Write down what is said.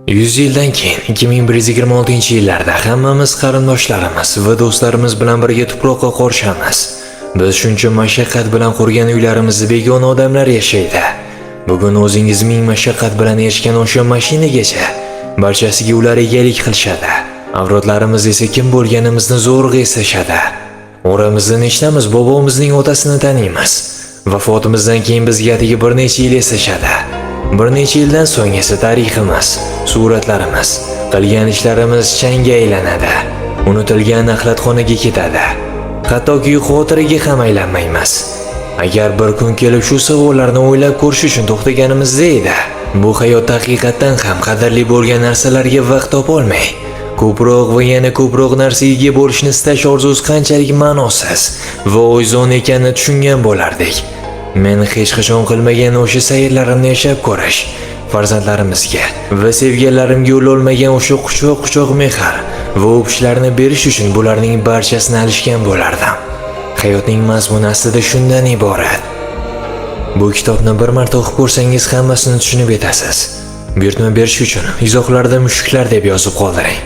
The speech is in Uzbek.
100 yildan keyin 2126-yillarda hammamiz qarindoshlarimiz va do'stlarimiz bilan birga tuproqqa qorishamiz. Biz shuncha mashaqqat bilan qurgan uylarimizda begona odamlar yashaydi. Bugun o'zingiz ming mashaqqat bilan erishgan o'sha mashinagacha barchasiga ular egalik qilishadi. Avlodlarimiz esa kim bo'lganimizni zo'rg'a eslashadi. Oramizda nechtamiz bobomizning otasini taniymiz. Vafotimizdan keyin bizga atigi bir necha yil eslashadi. Bir necha yildan so'ng esa tariximiz, suratlarimiz, qilgan ishlarimiz changga aylanadi. Unutilgan axlatxonaga ketadi. Hattoki xotiraga ham aylanmaymiz. Agar bir kun kelib shu savollarni o'ylab ko'rish uchun to'xtaganimizda edi, bu hayotda haqiqatan ham qadrli bo'lgan narsalarga vaqt topolmay, ko'proq va yana ko'proq narsaga ega bo'lishni istash orzusi qanchalik ma'nosiz va o'yzon ekanini tushungan bo'lardik. Men hech qachon qilmagan o'sha sayrlarimni yashab ko'rish, farzandlarimizga va sevganlarimga yo'lolmagan o'sha quchoq mehr va o'pishlarni berish uchun bularning barchasini alishgan bo'lardim. Hayotning mazmuni aslida shundan iborat. Bu kitobni bir marta o'qib ko'rsangiz hammasini tushunib yetasiz. Buyurtma berish uchun izohlarda mushuklar deb yozib qoldiring.